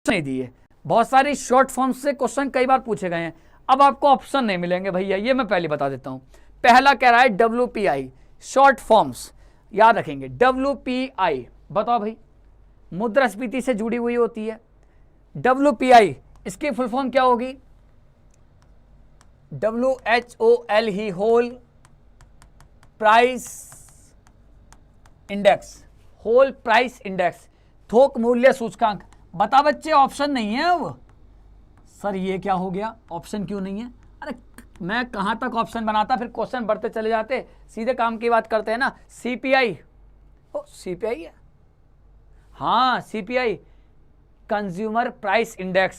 नहीं दिए, बहुत सारी शॉर्ट फॉर्म से क्वेश्चन कई बार पूछे गए हैं। अब आपको ऑप्शन नहीं मिलेंगे भैया, ये मैं पहले बता देता हूं। पहला कह रहा है WPI, शॉर्ट फॉर्म्स याद रखेंगे। WPI बताओ भाई, मुद्रास्फीति से जुड़ी हुई होती है। WPI इसकी फुल फॉर्म क्या होगी? WHOL ही whole price index, whole price index, थोक मूल्य सूचकांक। बता बच्चे, ऑप्शन नहीं है अब। सर ये क्या हो गया, ऑप्शन क्यों नहीं है? अरे मैं कहां तक ऑप्शन बनाता, फिर क्वेश्चन बढ़ते चले जाते, सीधे काम की बात करते हैं ना। CPI, ओ CPI है, हाँ CPI, consumer price index.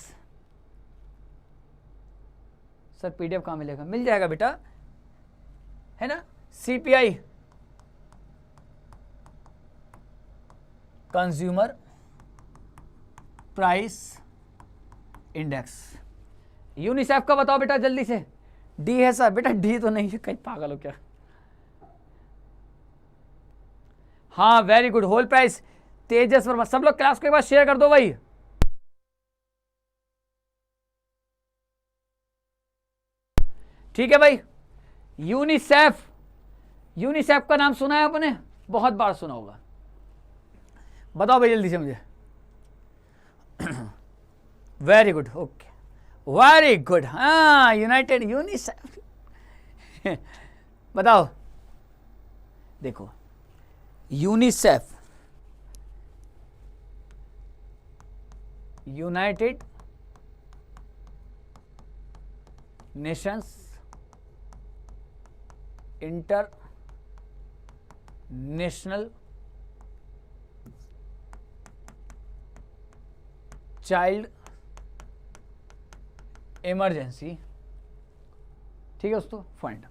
Sir PDF कहां मिलेगा? मिल जाएगा बेटा, है ना। CPI consumer price index. UNICEF का बताओ बेटा जल्दी से। D है सर? बेटा D तो नहीं है, कहीं पागल हो क्या? हाँ वेरी गुड, होल प्राइस। तेजस वर्मा, सब लोग क्लास के बाद शेयर कर दो भाई। ठीक है भाई। यूनिसेफ, यूनिसेफ का नाम सुना है आपने? बहुत बार सुना होगा। बताओ भाई जल्दी से मुझे। Very good, okay very good, हाँ यूनाइटेड यूनिसेफ। बताओ, देखो UNICEF United Nations international child emergency, ठीक है दोस्तों, फंड,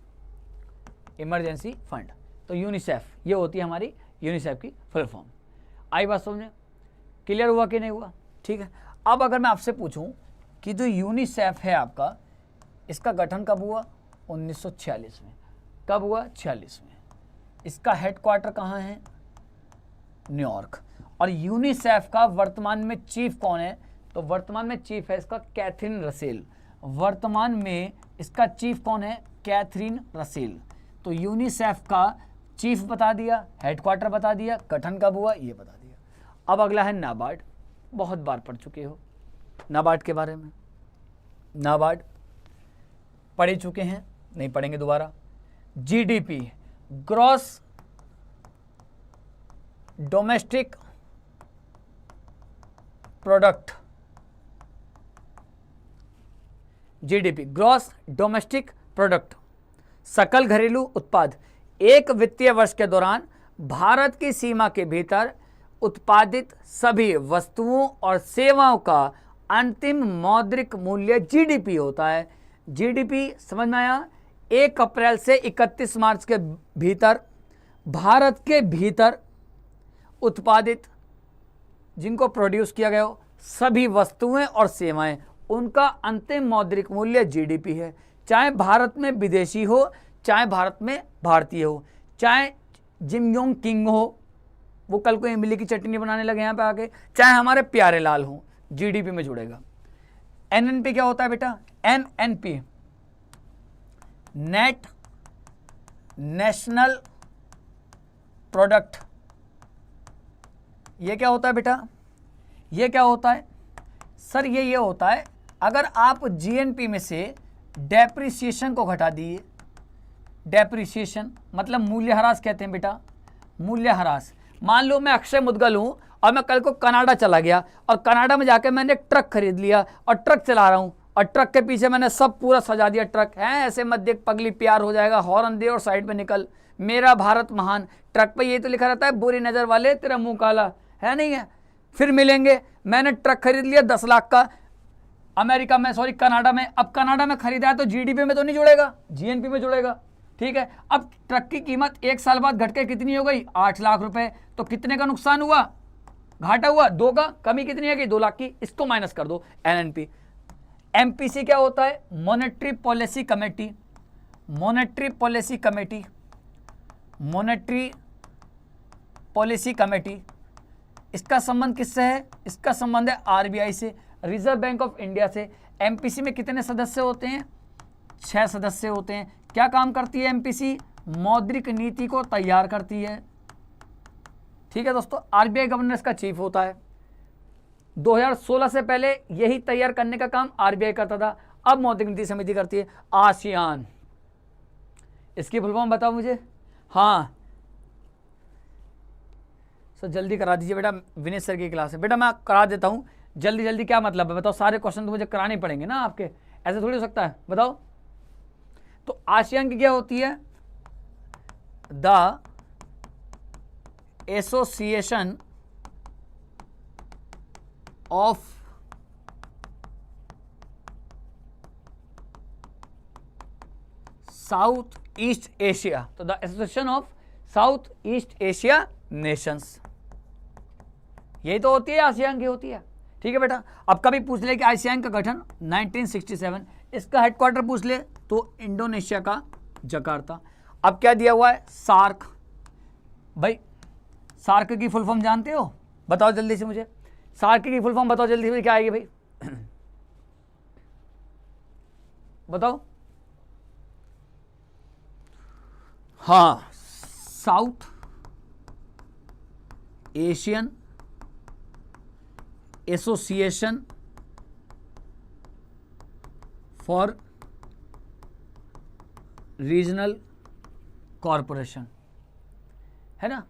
इमरजेंसी फंड। तो यूनिसेफ ये होती है हमारी यूनिसेफ की फुल फॉर्म। आई बात समझे? क्लियर हुआ कि नहीं हुआ? ठीक है। अब अगर मैं आपसे पूछूं कि जो यूनिसेफ है आपका, इसका गठन कब हुआ? 1946 में। कब हुआ? 46 में। इसका हेडक्वार्टर कहाँ है? न्यूयॉर्क। और यूनिसेफ का वर्तमान में चीफ कौन है? तो वर्तमान में चीफ है इसका कैथरीन रसेल। वर्तमान में इसका चीफ कौन है? Catherine Russell. तो यूनिसेफ का चीफ बता दिया, हेडक्वार्टर बता दिया, गठन कब हुआ ये बता दिया। अब अगला है नाबार्ड। बहुत बार पढ़ चुके हो नाबार्ड के बारे में, नाबार्ड पढ़ चुके हैं, नहीं पढ़ेंगे दोबारा। GDP, gross domestic product, GDP gross domestic product, सकल घरेलू उत्पाद, एक वित्तीय वर्ष के दौरान भारत की सीमा के भीतर उत्पादित सभी वस्तुओं और सेवाओं का अंतिम मौद्रिक मूल्य GDP होता है। GDP समझ में आया? 1 अप्रैल से 31 मार्च के भीतर भारत के भीतर उत्पादित, जिनको प्रोड्यूस किया गया हो, सभी वस्तुएं और सेवाएं, उनका अंतिम मौद्रिक मूल्य GDP है। चाहे भारत में विदेशी हो, चाहे भारत में भारतीय हो, चाहे जिम योंग किंग हो, वो कल को इमली की चटनी बनाने लगे यहाँ पे आके, चाहे हमारे प्यारे लाल हो, GDP में जुड़ेगा। NNP क्या होता है बेटा? NNP net national product. ये क्या होता है बेटा? ये क्या होता है सर? ये होता है अगर आप GNP में से डेप्रिसिएशन को घटा दिए। डेप्रिसिएशन मतलब मूल्यह्रास कहते हैं बेटा, मूल्यह्रास। मान लो मैं अक्षय मुद्गल हूं और मैं कल को कनाडा चला गया और कनाडा में जाकर मैंने एक ट्रक खरीद लिया और ट्रक चला रहा हूं और ट्रक के पीछे मैंने सब पूरा सजा दिया। ट्रक है ऐसे मत देख पगली, प्यार हो जाएगा, हॉर्न दे और साइड पे निकल, मेरा भारत महान। ट्रक पे ये तो लिखा रहता है, बुरी नजर वाले तेरा मुंह काला, है नहीं है? फिर मिलेंगे। मैंने ट्रक खरीद लिया 10 लाख का अमेरिका में, सॉरी कनाडा में। अब कनाडा में खरीदा है तो GDP में तो नहीं जुड़ेगा, GNP में जुड़ेगा। ठीक है। अब ट्रक की कीमत 1 साल बाद घटकर कितनी हो गई? 8 लाख रुपए। तो कितने का नुकसान हुआ? घाटा हुआ 2 का। कमी कितनी है कि 2 लाख की। इसको माइनस कर दो। NNP। MPC क्या होता है? Monetary policy committee. Monetary policy committee, monetary policy committee. इसका संबंध किससे है? इसका संबंध है आरबीआई से, रिजर्व बैंक ऑफ इंडिया से। एमपीसी में कितने सदस्य होते हैं? 6 सदस्य होते हैं। क्या काम करती है एमपीसी? मौद्रिक नीति को तैयार करती है। ठीक है दोस्तों, आरबीआई गवर्नर इसका चीफ होता है। 2016 से पहले यही तैयार करने का काम आरबीआई करता था, अब मौद्रिक नीति समिति करती है। आसियान, इसकी फुल फॉर्म बताओ मुझे। हाँ सर जल्दी करा दीजिए बेटा, विनेश सर की क्लास है। बेटा मैं करा देता हूँ जल्दी जल्दी। क्या मतलब है बताओ? सारे क्वेश्चन तो मुझे कराने पड़ेंगे ना आपके, ऐसे थोड़ी हो सकता है, बताओ। तो आसियान की क्या होती है? The Association of South East Asia. तो the Association of South East Asia Nations, यही तो होती है, आसियान की होती है। ठीक है बेटा, अब कभी पूछ ले कि आसियान का गठन 1967, इसका हेडक्वार्टर पूछ ले तो इंडोनेशिया का जकार्ता। अब क्या दिया हुआ है? सार्क। भाई सार्क की फुल फॉर्म जानते हो? बताओ जल्दी से मुझे, सार्क की फुल फॉर्म बताओ जल्दी से, क्या आएगी भाई? बताओ। हाँ, south Asian association for regional corporation, है ना।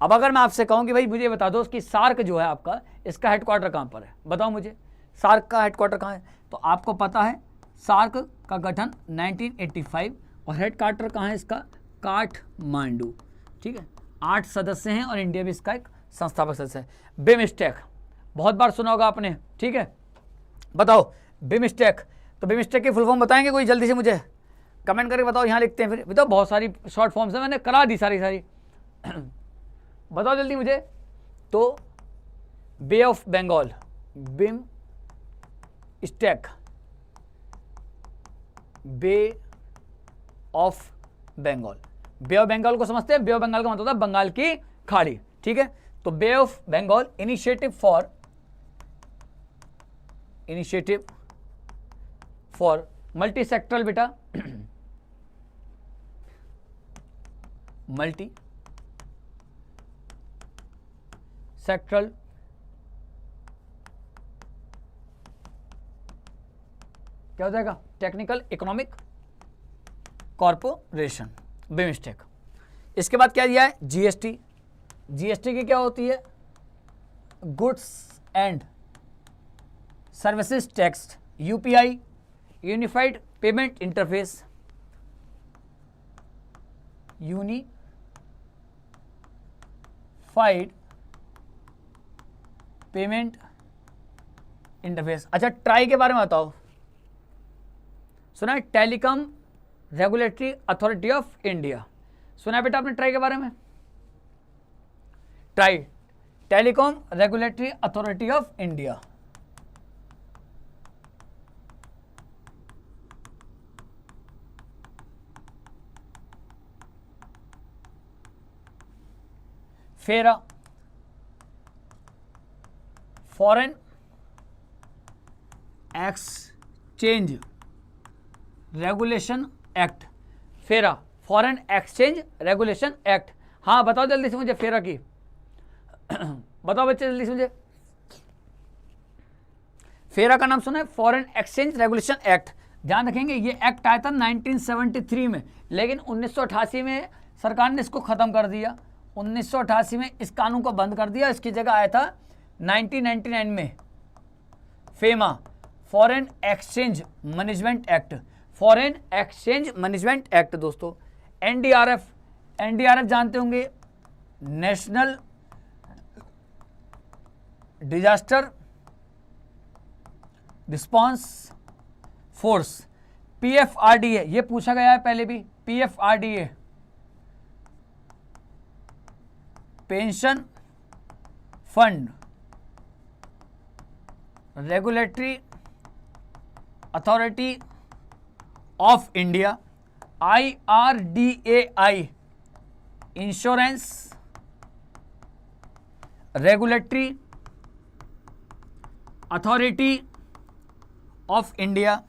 अब अगर मैं आपसे कहूं कि भाई मुझे बता दो कि सार्क जो है आपका, इसका हेडक्वार्टर कहां पर है? बताओ मुझे, सार्क का हेडक्वार्टर कहां है? तो आपको पता है सार्क का गठन 1985 और हेडक्वार्टर कहां है इसका? काठमांडू। ठीक है, 8 सदस्य हैं और इंडिया भी इसका एक संस्थापक सदस्य है। बिमस्टेक बहुत बार सुना होगा आपने, ठीक है, बताओ बिमस्टेक। तो बिमस्टेक की फुल फॉर्म बताएंगे कोई? जल्दी से मुझे कमेंट करके बताओ, यहाँ लिखते हैं फिर। बताओ, बहुत सारी शॉर्ट फॉर्म्स है, मैंने करा दी सारी बताओ जल्दी मुझे। तो Bay of Bengal, BIMSTEC, Bay of Bengal. Bay of Bengal को समझते हैं? बे ऑफ बंगाल का मतलब होता है बंगाल की खाड़ी। ठीक है, तो Bay of Bengal Initiative for Multi Sectoral बेटा, मल्टी सेक्टरल क्या हो जाएगा? Technical economic corporation, BIMSTEC. इसके बाद क्या दिया है? जीएसटी। जीएसटी की क्या होती है? Goods and services tax. UPI, unified payment interface, unified payment interface. अच्छा, ट्राई के बारे में बताओ, सुना है? Telecom regulatory authority of India, सुना है बेटा आपने ट्राई के बारे में? Try, telecom regulatory authority of India. फेरा, फॉरेन एक्सचेंज रेगुलेशन एक्ट। फेरा, फॉरेन एक्सचेंज रेगुलेशन एक्ट। हाँ बताओ जल्दी से मुझे फेरा की बताओ बच्चे जल्दी से मुझे। फेरा का नाम सुना है? Foreign exchange regulation act. ध्यान रखेंगे ये एक्ट आया था 1973 में, लेकिन 1988 में सरकार ने इसको खत्म कर दिया। 1988 में इस कानून को बंद कर दिया, इसकी जगह आया था 1999 में FEMA, foreign exchange management act. Foreign exchange management act दोस्तों। एनडीआरएफ, एनडीआरएफ जानते होंगे, national disaster response force. PFRDA, ये पूछा गया है पहले भी। PFRDA, pension fund regulatory authority of India. IRDAI, insurance regulatory authority of India